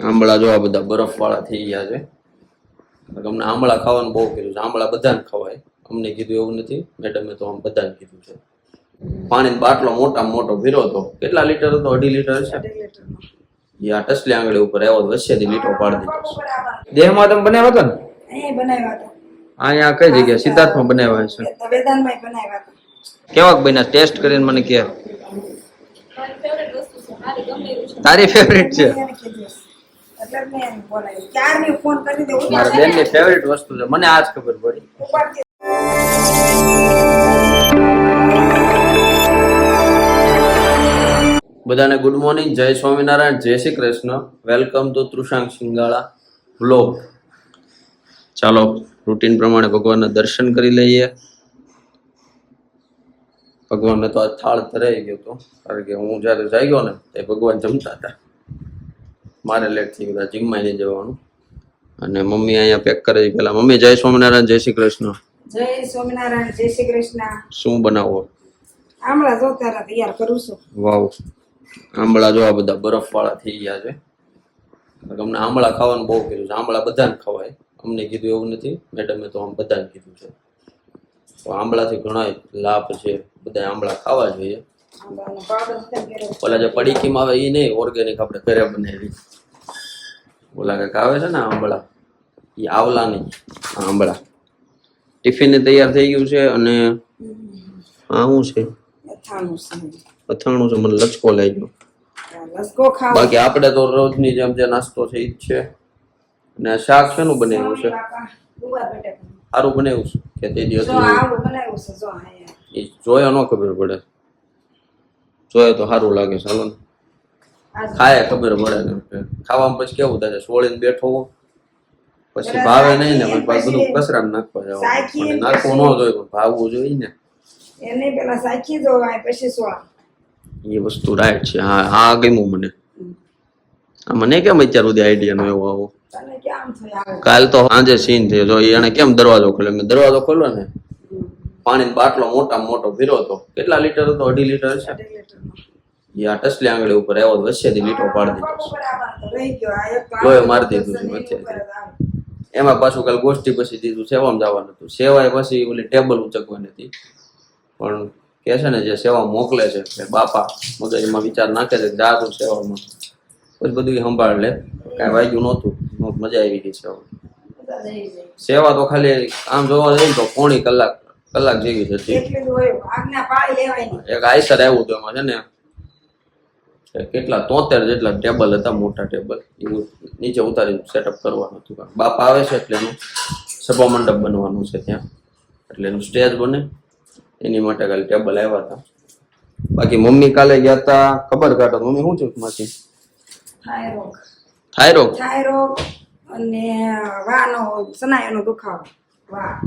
આંબળા જો આ બધા બરફ વાળા થઈ ગયા છે. અમને આંબળા ખાવાનું બહુ કીધું છે. આંબળા બધાને ખવાય, અમને કીધું એવું નથી. મેડમે તો આમ બધાને કીધું છે. પાણીનો બાટલો મોટામાં મોટો ભીરો હતો. કેટલા લીટર હતો? 2.5 લીટર છે. આ ટસલી આંગળી ઉપર આવ્યો વચ્ચેથી લીટો પાડી દીધો. દેહમાં તમે બનાવ્યા હતા ને? અહીંયા કઈ જગ્યાએ? સિદ્ધાર્થમાં બનાવ્યા છે. કેવાક બન્યા? ટેસ્ટ કરીને મને કહે. તારી ફેવરેટ છે? મારા બેનની ફેવરેટ વસ્તુ છે. મને આજ ખબર પડી. બધાને ગુડ મોર્નિંગ, જય સ્વામિનારાયણ, જય Shri Krishna. Welcome to Trushank Singala vlog. ચાલો રૂટીન પ્રમાણે ભગવાનના દર્શન કરી લઈએ. ભગવાનને તો આ થાળ ધરાઈ ગયો હતો, કારણ કે હું જયારે જાગ્યો ને તે ભગવાન જમતા હતા. મારે લેટ થઈ ગયું, જીમમાં નહીં જવાનું. અને મમ્મી અહીંયા પેક કરે પેલા. મમ્મી જય સ્વામિનારાયણ, જય શ્રી કૃષ્ણ. જય સ્વામિનારાયણ, જય શ્રી કૃષ્ણ. શું બનાવો? આમળા જો તારા તૈયાર કરું છું. વાવ, આંબળા જો આ બધા બરફ વાળા થઈ ગયા છે. અમને આંબળા ખાવાનું બહુ કીધું છે. આંબળા બધાને ખવાય, અમને કીધું એવું નથી. મેડમે તો આમ બધાને કીધું છે. તો આંબળાથી ઘણા લાભ છે, બધા આંબળા ખાવા જોઈએ. ઓલા જે પડીકીમાં આવે એ નહીં, ઓર્ગેનિક આપણે ઘરે બનાવી. ઓલા કંઈક આવે છે ને આંબળા, એ આવલા નહીં, આંબળા. ટિફિન તૈયાર થઈ ગયું છે. અને આ શું છે? અથાણું છે. મને લચકો લઈ ગયો. બાકી આપણે તો રોજની જેમ જે નાસ્તો છે એ જ છે. અને શાક શેનું બનાવ્યું છે? સારું બનાવ્યું છે કે તે દિવસ એ જોયો ન ખબર પડે, જોયે તો સારું લાગે. ચાલો ને ખાય ખબર પડે. ખાવામાં પછી કેવું થાય? સોળીને બેઠો પછી ભાવે નહીં ને, પછી બધું કચરામાં નાખવા જવાનું. નાખવું ન જોઈએ, પણ ભાવવું જોઈએ ને. એને પેલા સાચી જોવાય પછી સોળા. એ વસ્તુ રાઈટ છે. હા હા, ગમ્યું મને. મને કેમ અત્યાર સુધી આઈડિયા નો એવો આવો? કાલ તો સાંજે સીન થયો. જો એને કેમ દરવાજો ખોલ્યો? મેં દરવાજો ખોલ્યો ને, પાણીનો બાટલો મોટામાં મોટો ભીરો હતો. કેટલા લીટર હતો? 2.5 લીટર છે. આ ટસલી આંગળી ઉપર આવ્યો વચ્ચેથી લીટો પાડી દીધો. લોહી મારી દીધું છે વચ્ચે. એમાં પાછું કાલ ગોષ્ઠી પછી દીધું સેવામાં જવાનું હતું. સેવાય પછી ઓલી ટેબલ ઉચકવાની હતી. પણ કે છે ને જે સેવા મોકલે છે બાપા મગજમાં વિચાર નાખે છે જાતું સેવામાં, પછી બધું સંભાળ લે. કાંઈ વાગ્યું નહોતું, મજા આવી ગઈ સેવા. સેવા તો ખાલી આમ જોવા જઈએ તો પોણી કલાક જેવી જ હતી. એક આઈસર આવ્યું હતું, એમાં છે ને કેટલા 73 જેટલા ટેબલ હતા, મોટા ટેબલ. એવું નીચે ઉતારી સેટઅપ કરવાનું હતું. બાપા આવે છે એટલે એનું સભા મંડપ બનવાનું છે ત્યાં, એટલે એનું સ્ટેજ બને એની માટે કાલે ટેબલ આવ્યા હતા. બાકી મમ્મી કાલે ગયા હતા ખબર કાઢો. મમ્મી શું છે માસી? થાયરોગ અને વાનો સ્નાયુનો દુખાવો.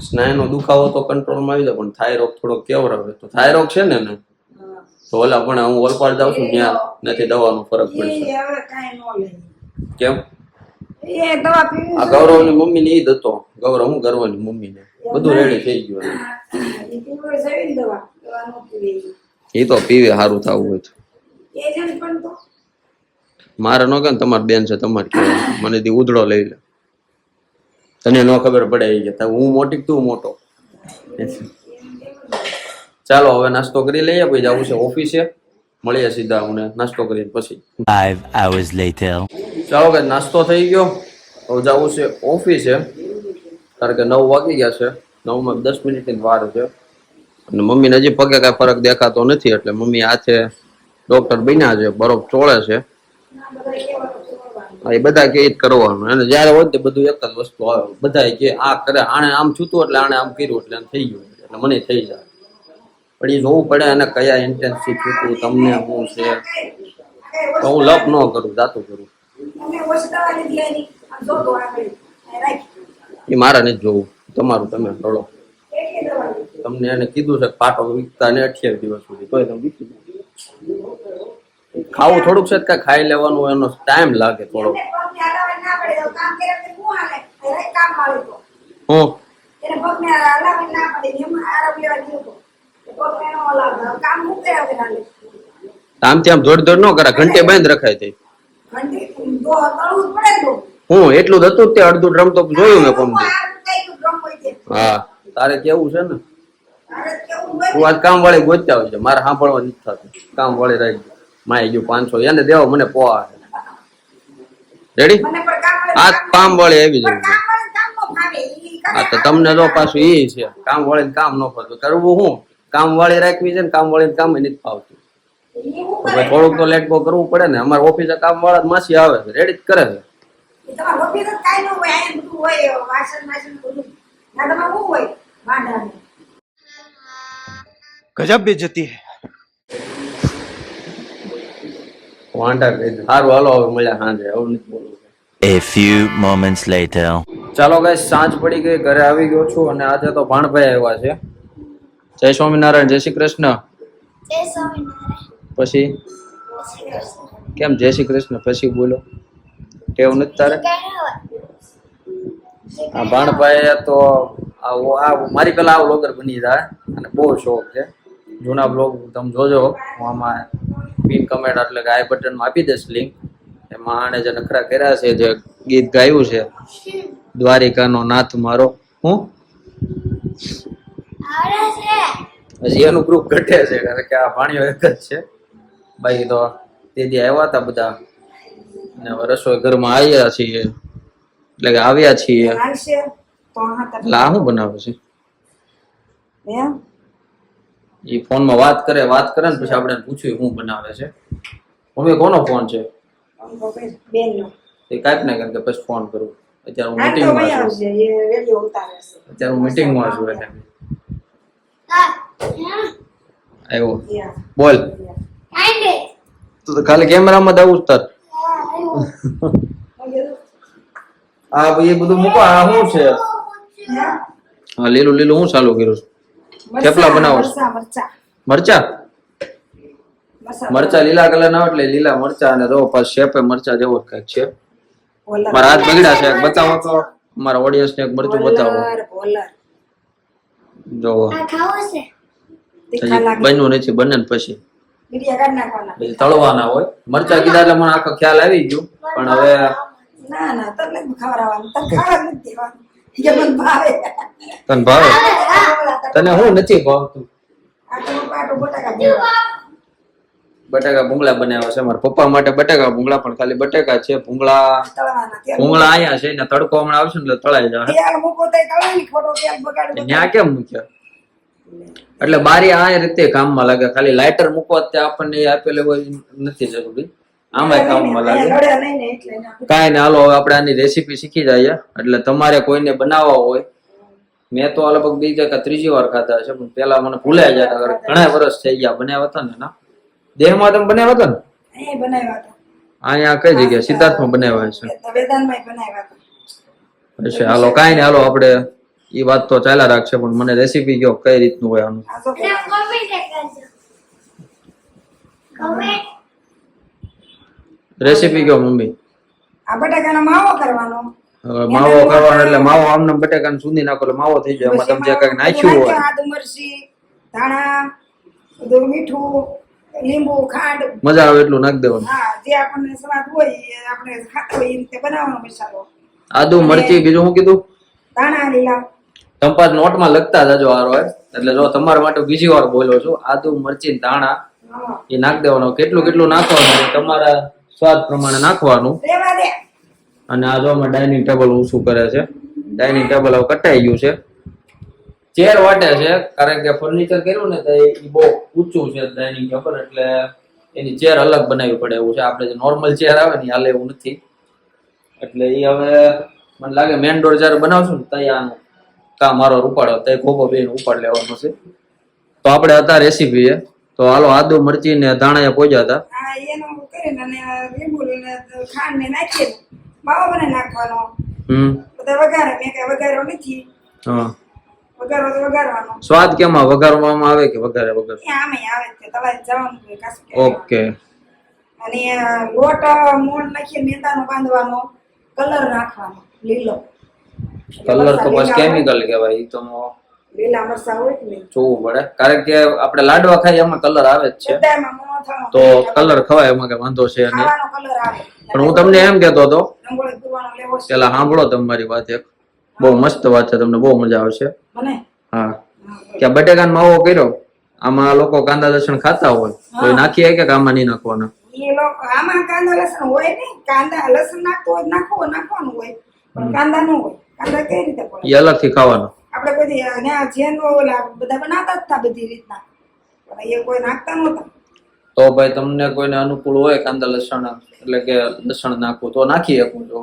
સ્નાયુનો દુખાવો તો કંટ્રોલમાં આવી જાય, પણ થાયરોગ થોડોક કેવરાવે. તો થાયરોગ છે ને તો ઓલા પણ હું ઓલપાડ જાઉં છું ત્યાં નથી દવાનો ફરક પડશે. કેમ? આ ગૌરવની મમ્મી ને ઈ જ હતો. ગૌરવ હું ગર્વની મમ્મી ને બધું રેડી થઈ ગયું. એ તો પીવે સારું થવું હોય તો. મારે ન કે તમારી બેન છે, તમારે કહેવાય. મને દી ઉધડો લઈ લે, તને ન ખબર પડે એ કે હું મોટી તું મોટો. ચાલો હવે નાસ્તો કરી લઈએ, પછી જવું છે ઓફિસે. મળીએ સીધા મને નાસ્તો કરીને પછી. 5 hours later. ચાલો કે નાસ્તો થઈ ગયો, હવે જવું છે ઓફિસે, કારણ કે 9 વાગી ગયા છે. 9માં 10 મિનિટની વાર છે. અને મમ્મીને હજી પગે કાંઈ ફરક દેખાતો નથી, એટલે મમ્મી હાથે ડોક્ટર બન્યા છે, બરફ ચોળે છે. એ બધા કે કરવાનું. અને જયારે હોય તે બધું એક જ વસ્તુ આવે. બધા કે આ કરે, આને આમ છૂતું એટલે આને આમ કર્યું એટલે થઈ ગયું, એટલે મને થઈ જાય. પણ એ જોવું પડે અને કયા ઇન્ટેન્સિવ છૂટું તમને શું છે. તો હું લપ ન કરું, જાતું કરું. એ મારા નથી જોવું, તમારું તમે રડો. તમને એને કીધું છે પાટો વીકતા ને 28 દિવસ સુધી, તોય તમે વીકી દો. ખાવું થોડુંક છે, કઈ ખાઈ લેવાનું, એનો ટાઈમ લાગે થોડો. હું આમ ત્યાં દોડ ન કરે, ઘંટે બંધ રખાય. થઈ ઘંટી તળવું જ પડે ને બહુ. હું એટલું જ હતું જ તે અડધું ડ્રમ તો જોયું મેં પમ આ કઈ ડ્રમ હોય છે હા તારે કેવું છે ને તારે કેવું હોય તું આજ કામ વાળી ગોતતા હોય છે મારે સાંભળવા નથી થતું કામ વાળી રાખી માય ગયું 500 એને દેવા મને પોવા રેડી મને પણ કામ આ કામ વાળી આવી પણ જાય કામ નો ફાવે ઈ કરે. હા તો તમને તો પાછું એ છે કામ વાળી કામ ન ફરતું કરવું હું કામ વાળી રાખવી છે ને કામ વાળી કામ નથી ફાવતું ઈ હું તો કરે? ભાઈ થોડુંક તો લેટ ગો કરવું પડે ને અમારે ઓફિસે કામ વાળા જ માસી આવે છે રેડી જ કરે છે ઈ તમારે ઓફિસ જ કાંઈ ન હોય આયા બધું હોય વાસણ બધું ના તમારે શું હોય વાંઢાને. गजब बेइज्जती है. વાંઢા કહી દે. સારું હાલો હવે મળ્યા સાંજે હવે નથી બોલવું A few moments later. ચાલો ગાઈસ સાંજ પડી ગઈ ઘરે આવી ગયો છું અને આજે તો ભાણભાઈ આવ્યા છે જય સ્વામિનારાયણ જય શ્રી કૃષ્ણ જય સ્વામિનારાયણ. પછી કેમ જય શ્રી કૃષ્ણ પછી બોલો ટેવ નથી તારે આ ભાણભાઈ તો આ મારી પેલા આ બ્લોગર બની જાય અને બહુ શોખ છે જૂના બ્લોગ તમે જોજો હું આમાં પિન કમેન્ટ એટલે કે આઈ બટનમાં આપી દઈશ લિંક એમાં આણે જે નખરા કર્યા છે જે ગીત ગાયું છે દ્વારિકાનો નાથ મારો હું આવડે છે. હજી એનું ગ્રુપ ઘટે છે કારણ કે આ ભાણીઓ એક જ છે બાકી તો તે દી આવ્યા હતા બધા અને હવે રસોઈ ઘરમાં આવ્યા છીએ એટલે કે આવ્યા છીએ હાલશે તો હા તમે એટલે આ શું બનાવે છે એમ એ ફોનમાં વાત કરે ને પછી આપણે એને પૂછ્યું શું બનાવે છે મમ્મી કોનો ફોન છે બેનનો એ કાંઈક ને કેમ કે પછી ફોન કરું અત્યારે હું આ તો મીટિંગમાં ભાઈ છું આવશે એ રેડિયો ઉતારે છે અત્યારે હું મીટિંગમાં છું એટલે હા. આવ્યો યા બોલ કાંઈ તું તો ખાલી કેમેરામાં જ આવું જ તાર આ ભાઈ એ બધું મૂકો આ શું છે હા લીલું લીલું હું ચાલુ કર્યું છે થેપલા બનાવો છો? મરચા મરચા મરચા મરચા લીલા કલર ના હોય એટલે લીલા મરચા અને જો પાછું શેપે મરચા જેવો જ કંઈક છે ઓલર મારા હાથ બગડ્યા છે એક બતાવો તો મારા ઓડિયન્સ ને એક મરચું બતાવો ઓલર જો આ ખાવું છે. તીખા હજી લાગે બન્યું નથી બને ને પછી મીડિયા કાઢ નાખવાના પછી તળવાના હોય મરચા કીધા એટલે મને આખો ખ્યાલ આવી ગયો પણ હવે ના ના તને જ ખવડાવવાનું તને ખાવા જ નથી દેવાનું કે મને ભાવે તને ભાવે તને હું નથી ભાવતું આટલું પાટું બટાકા જેવા. બટાકા ભૂંગળા બનાવ્યા છે મારા પપ્પા માટે બટાકા ભૂંગળા પણ ખાલી બટાકા છે ભૂંગળા તળવાના તેલ ભૂંગળા અહીંયા છે ને તડકો હમણાં આવશે ને એટલે તળાઈ જાય તેલ મૂકો તો તળવાની ખોટો તેલ બગાડવું ત્યાં કેમ મૂક્યા એટલે બારી આ રીતે કામમાં લાગે ખાલી લાઇટર મૂકવા તે આપણને એ આપેલું હોય નથી જરૂરી આમાં કામમાં લાગે લડે નહીં ને એટલે ના. કાંઈ ને હાલો હવે આપણે આની રેસીપી શીખી જઈએ એટલે તમારે કોઈને બનાવવા હોય મેં તો લગભગ બીજા કે ત્રીજી વાર ખાધા છે પણ પેલા મને ભૂલાઈ જતા ઘણા વર્ષ થઈ ગયા બનાવ્યા હતા ને ના દેહમાં તમે બનાવ્યા હતા ને અહીં બનાવ્યા હતા અહીંયા કઈ જગ્યાએ સિદ્ધાર્થમાં બનાવ્યા છે વેદાંતમાં બનાવ્યા હતા અચ્છા હાલો કાંઈ ને હાલો આપણે એ વાત તો ચાલ્યા રાખશે પણ મને રેસીપી કયો કઈ રીતનું હોય આનું આ તો અને કોમેન્ટ કરજો. કોમેન્ટ. રેસીપી કયો મમ્મી આ બટાકાનો માવો કરવાનો હવે માવો કરવાનો એટલે માવો આમને બટેકાને સૂંધી નાખો એટલે માવો થઈ જાય એમાં તમે જે કઈક નાખ્યું હોય આદુ મરચી ધાણા બધું મીઠું લીંબુ ખાંડ મજા આવે એટલું નાખી દેવાનું હા જે આપણને સ્વાદ હોય એ આપણે ખાતા હોય એ રીતે બનાવવાનો મસાલો આદુ મરચી બીજું શું કીધું ધાણા લીલા ચંપા નોટમાં લખતા જજો હારો એટલે જો તમારા માટે બીજી વાર બોલ્યો છું આદુ મરચી ને ધાણા હા. એ નાખી દેવાનું કેટલું કેટલું નાખવાનું એ તમારા સ્વાદ પ્રમાણે નાખવાનું રેવા દે અને આ જો અમે ડાઇનિંગ ટેબલ ઊંચું કરે છે ડાઇનિંગ ટેબલ હવે કટાઈ ગયું છે ચેર વાટે છે કારણ કે ફર્નિચર કર્યું ને તો એ બહુ ઊંચું છે ડાઇનિંગ ટેબલ એટલે એની ચેર અલગ બનાવવી પડે એવું છે આપણે જે નોર્મલ ચેર આવે ને હાલે એવું નથી એટલે એ હવે મને લાગે મેન ડોર જયારે બનાવશું ને ત્યાં આનું કામ મારો ઉપાડો ત્યાં ખોબો બેન ઉપાડ લેવાનો છે તો આપણે હતા રેસીપી તો હાલો આદુ મરચી ને ધાણા પોજા હતા હા એનું કરીને અને લીંબુ ને ખાંડ ને નાખીને માવો બનાવી નાખવાનો બધા વઘારે મેં કઈ વઘાર્યો નથી હા વઘારો તો વઘારવાનો સ્વાદ કેમાં વઘારવામાં આવે કે વઘારે વગર એ આમે આવે છે તળાઈ જવાનું હોય કાસું ઓકે અને લોટ મોણ નાખીને મેંદાનો બાંધવાનો કલર નાખવાનો લીલો કલર તો બસ કેમિકલ કહેવાય ઈ તો લીલા મરચાં હોય કે નહીં જોવું પડે કારણ કે આપણે લાડવા ખાઈએ એમાં કલર આવે જ છે બધામાં મોથામાં તો કલર ખવાય એમાં કઈ વાંધો છે નહીં ખાવાનો કલર આવે પણ હું તમને એમ કહેતો હતો રંગોળી પૂરવાનો લેવો છે પેલા સાંભળો તમારી વાત એક બહુ મસ્ત વાત છે તમને બહુ મજા આવશે મને હા કે બટેકાનો માવો કર્યો આમાં લોકો કાંદા લસણ ખાતા હોય તો એ નાખીએ કે આમાં નહીં નાખવાના એ લોકો આમાં કાંદા લસણ હોય ને કાંદા લસણ નાખતો હોય નાખવાનું હોય પણ કાંદા ન હોય કાંદા કઈ રીતે પડે એ અલગથી ખાવાનો આપણે બધી ત્યાં જેન ઓલા બધા બનાવતા જ હતા બધી રીતના પણ એ કોઈ નાખતા નહોતા તો ભાઈ તમને કોઈને અનુકૂળ હોય કાંદા લસણ એટલે કે લસણ નાખવું તો નાખી શકો છો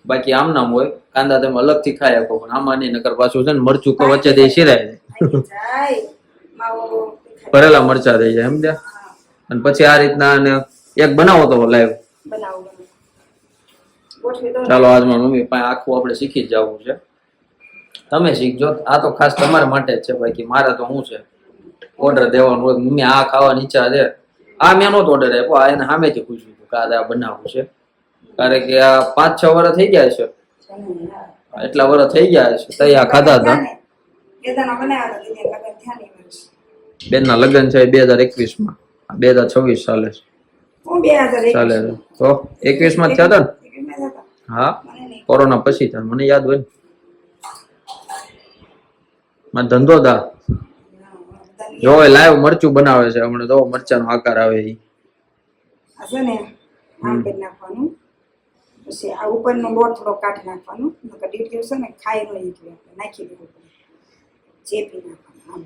બાકી આમ નામ હોય કાંદા તમે અલગથી ખાઈ શકો પણ આમાં નહીં નકર પાછું છે ને મરચું કો વચ્ચે દે શિરાય જાય માવો ભરેલા મરચા થઈ જાય સમજ્યા અને પછી આ રીતના અને એક બનાવો તો લાઈવ બનાવું ગોઠવી દો ચાલો આજ મારી મમ્મી પાસે આખું આપણે શીખી જ જવું છે તમે શીખજો આ તો ખાસ તમારા માટે જ છે બાકી મારે તો શું છે ઓર્ડર દેવાનો હોય મમ્મી આ ખાવાની ઈચ્છા છે આ મેં નહોતો ઓર્ડર આપ્યો આ એને સામેથી પૂછ્યું હતું કે આ બનાવવું છે કારણ કે આ 5-6 વર્ષ થઈ ગયા છે એટલા વર્ષ થઈ ગયા છે તઈ આ ખાધા હતા બેદાના બનાવ્યા હતા લગન થયા નહીં વર્ષ બેનના લગ્ન છે 2021 માં 2026 ચાલે છે હું 2001 ચાલે છે તો 21 માં જ થયા હતા ને હા કોરોના પછી થયા મને યાદ હોય ને મારો ધંધો દા જો લાઈવ મરચું બનાવે છે હમણાં તો મરચાનો આકાર આવે એ આ છે ને આમ કરી નાખવાનું પછી આ ઉપરનો લોટ થોડો કાઢી નાખવાનો નકર ડીટીઓ છે ને ખાઈ નો એટલે નાખી દેવું પડે ચેપી નાખવાનું આમ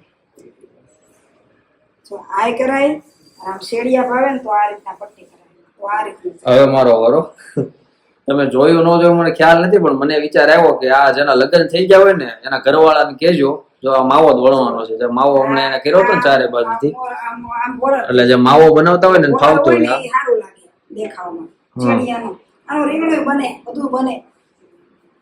જો આય કરાય આમ શેડિયા ભાવે ને તો આ રીતના પટ્ટી કરાય તો આ રીતના હવે મારો વારો તમે જોયું ન જોયું મને ખ્યાલ નથી પણ મને વિચાર આવ્યો કે આ જેના લગ્ન થઈ ગયા હોય ને એના ઘરવાળાને કહેજો જો આ માવો જ વળવાનો છે જે માવો હમણાં એને કર્યો હતો ને ચારે બાજુથી આમ બોર એટલે જે માવો બનાવતા હોય ને એને ફાવતો હોય હોય સારું લાગે દેખાવામાં શેડિયાનો આનો રીંગણો બને બધું બને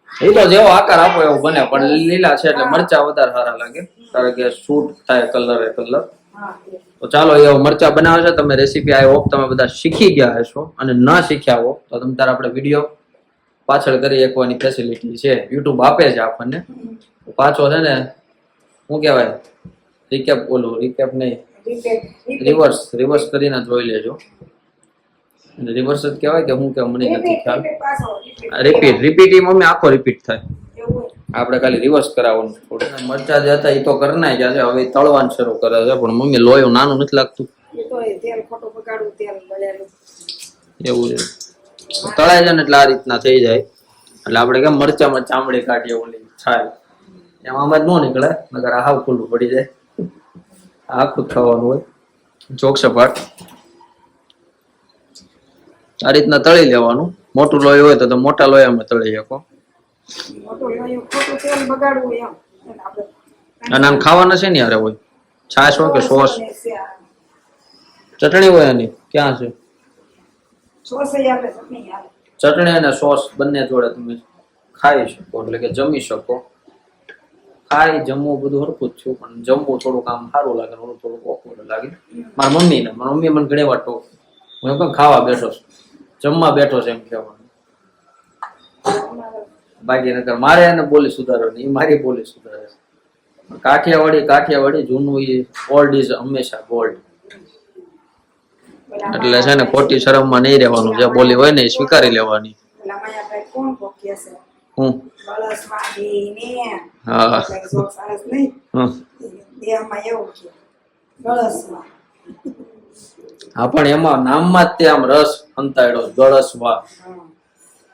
એ તો જેવો આકાર આપો એવો બને પણ લીલા છે એટલે મરચા વધારે સારા લાગે કારણ કે શૂટ થાય કલર હા તો ચાલો એવો મરચા બનાવે છે તમે રેસીપી આઈ હોપ તમે બધા શીખી ગયા હશો અને ન શીખ્યા હો તો તમે તારે આપણે વિડીયો પાછળ કરી એકવાની ફેસિલિટી છે યુટ્યુબ આપે છે આપણને પાછો છે ને શું કહેવાય રિકેપ નહીં રિવર્સ કરીને જોઈ લેજો રિવર્સ જ કહેવાય કે હું કે મને નથી ખ્યાલ રિપીટ મમ્મી આખો રિપીટ થાય આપણે ખાલી રિવર્સ કરાવવાનું થોડું મરચા જે હતા એ તો કરી ગયા છે હવે તળવાનું શરૂ કરે છે પણ મમ્મી લોયું નાનું નથી લાગતું એવું છે તળાય છે ને એટલે આ રીતના થઈ જાય એટલે આપણે કેમ મરચામાં ચામડી કાઢીએ ઓલી છાલ એમાં આમાં જ ન નીકળે નકર હાવ ખુલ્લું પડી જાય આખું થવાનું હોય ચોક સપાટ આ રીતના તળી લેવાનું મોટું લોહી હોય તો મોટા લોહીમાં તળી શકો અને આમ ખાવાના છે ને યાર હોય છાશ હોય કે સોસ ચટણી હોય એની ક્યાં છે ચટણી અને સોસ બંને જોડે તમે ખાઈ શકો એટલે કે જમી શકો ખાઈ જમવું બધું હરખું જ છું પણ જમવું થોડુંક આમ સારું લાગે થોડું ઓકવર્ડ લાગે મારી મમ્મી મને ઘણી વાર ટોક હું એમ પણ ખાવા બેઠો છું જમવા બેઠો છે એમ કહેવાનું બાકી નકર મારે એને બોલી સુધારવાની મારી બોલી સુધારે કાઠિયાવાડી જૂનું એ ઓલ્ડ ઇઝ હંમેશા ગોલ્ડ એટલે છે ને ખોટી શરમમાં નહીં રહેવાનું જે બોલી હોય ને એ સ્વીકારી લેવાની હું હા હા પણ એમાં નામમાં જ તે આમ રસ અંતાડ્યો ગળસવા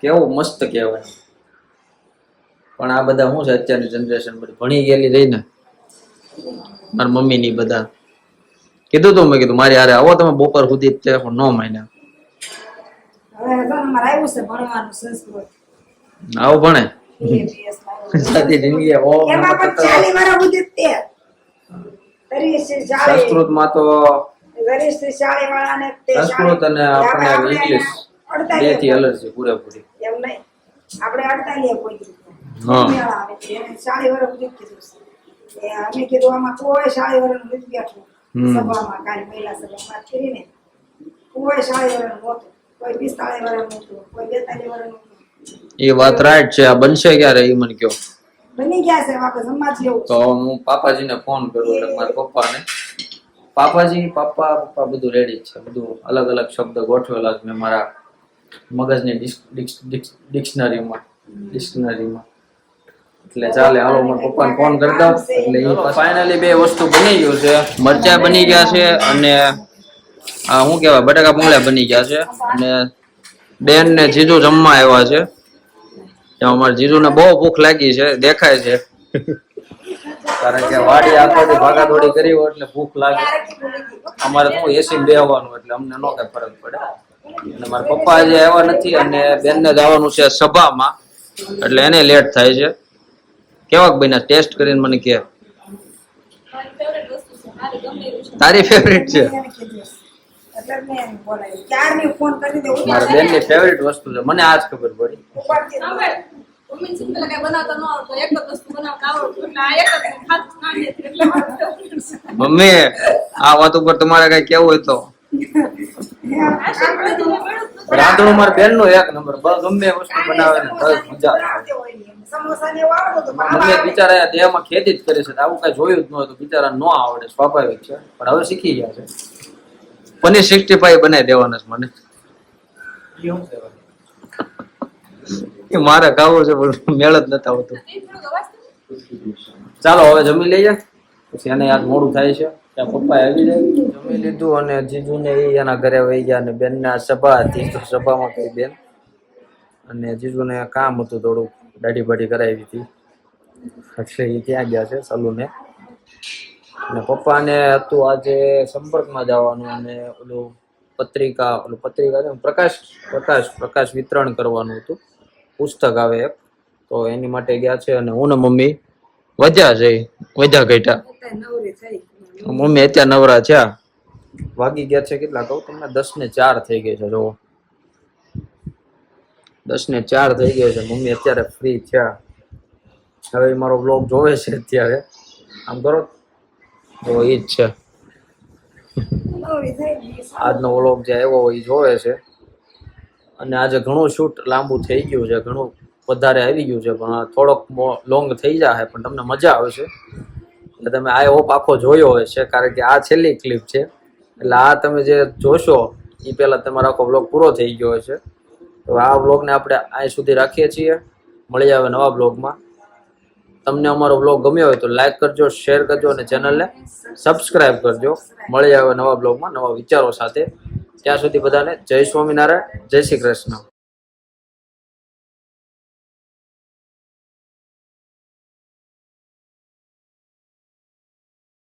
કેવું મસ્ત કહેવાય પણ આ બધા શું છે અત્યારની જનરેશન બધી ભણી ગયેલી રહી ને મારી મમ્મી ની બધા કીધું તું મેં કીધું મારી હારે આવો તમે બપોર સુધી જ છે પણ ન માન્યા આવું ભણે સાદી જિંદગી સંસ્કૃત માં તો સંસ્કૃત અને આપણે ઇંગ્લિશ બે થી એલર્જી પૂરેપૂરી આપણે 48 કોઈ શાળી વર્ષ કીધું અમે કીધું આમાં કોઈ શાળી વર્ષ નથી બેઠું સભામાં કાલે મહિલા સભામાં કરીને કોઈ શાળી વર્ષ નહોતું કોઈ 45 વર્ષ નહોતું કોઈ 42 વર્ષ નહોતું એ વાત રાઈટ છે આ બનશે ક્યારે એ મને કયો બની ગયા છે વાપસ જમવા જેવું તો હું પાપાજીને ફોન કરું એટલે મારા પપ્પાને પાપાજી પપ્પા બધું રેડી છે, બધું અલગ અલગ શબ્દ ગોઠવેલા છે મેં મારા મગજની ડિક્શનરીમાં એટલે ચાલે હાલો મારા પપ્પાને ફોન કરી દઉં એટલે ફાઇનલી બે વસ્તુ બની ગયું છે, મરચા બની ગયા છે અને આ શું કહેવાય બટાકા ભૂંગળા બની ગયા છે અને બેન ને જીજુ જમવા આવ્યા છે. અમારા જીજુને બહુ ભૂખ લાગી છે દેખાય છે કારણ કે વાડી આખોથી ભાગાદોડી કરી હોય એટલે ભૂખ લાગે. અમારે શું એસી બેહવાનું એટલે અમને નો કઈ ફરક પડે. અને મારા પપ્પા હજી આવ્યા નથી અને બેનને જવાનું છે સભામાં એટલે એને લેટ થાય છે. કેવાક બન્યા ટેસ્ટ કરીને મને કે તારી ફેવરિટ છે? એને કીધું એટલે મેં એને બોલાવી ક્યારની ફોન કરી દે મારા બેનની ફેવરિટ વસ્તુ છે, મને આજ ખબર પડી. ઉપાડતી મમ્મી આ વાત ઉપર તમારે કઈ કેવું હોય તો રાંધણું મારા બેન નું એક નંબર, ગમે વસ્તુ બનાવે ને બસ મજા આવે. સમોસા ને એવું આવડતું હતું, પણ મમ્મી બિચારા દેહમાં ખેતી જ કરે છે, આવું કઈ જોયું જ ન હતું, બિચારા ન આવડે સ્વાભાવિક છે પણ હવે શીખી ગયા છે. પનીર 65 બનાવી દેવાના છે મને, એ મારે ખાવું છે પણ મેળ જ નથી આવતું. ચાલો હવે જમી લઈએ પછી એને યાદ મોડું થાય છે. ત્યાં પપ્પા આવી જાય જમી લીધું અને જીજુ ને એના ઘરે વહી ગયા અને બેન ને સભા હતી તો સભામાં કઈ બેન અને જીજુ ને કામ હતું થોડું દાઢી બાઢી કરાવી હતી એટલે એ ત્યાં ગયા છે સલૂને. અને પપ્પાને હતું આજે સંપર્કમાં જવાનું અને ઓલું પત્રિકા છે ને, પ્રકાશ વિતરણ કરવાનું હતું, પુસ્તક આવે એક, તો એની માટે ગયા છે. અને હું ને મમ્મી વધ્યા ઘટ્યા. નવરી થઈ મમ્મી અત્યારે નવરા થયા, વાગી ગયા છે કેટલા કહું તમને 10:04 થઈ ગઈ છે. જો 10:04 થઈ ગયો છે, મમ્મી અત્યારે ફ્રી થયા. હવે મારો બ્લોગ જોવે છે અત્યારે, આમ કરો તો એ જ છે નવરી થઈ આજનો વ્લોગ જે આવ્યો એ જોવે છે. અને આજે ઘણું શૂટ લાંબુ થઈ ગયું છે, ઘણું વધારે આવી ગયું છે પણ થોડોક લોંગ થઈ જાય પણ તમને મજા આવશે. એટલે તમે આઈ હોપ આખો જોયો હશે કારણ કે આ છેલ્લી ક્લિપ છે, એટલે આ તમે જે જોશો એ પહેલા તમારો આખો બ્લોગ પૂરો થઈ ગયો હશે. તો આ બ્લોગને આપણે અહીં સુધી રાખીએ છીએ, મળી આવે નવા બ્લોગમાં. તમને અમારો બ્લોગ ગમ્યો હોય તો લાઈક કરજો, શેર કરજો અને ચેનલને સબસ્ક્રાઇબ કરજો. મળી આવે નવા બ્લોગમાં નવા વિચારો સાથે. ત્યાં સુધી બધાને જય સ્વામિનારાયણ, જય શ્રી કૃષ્ણ.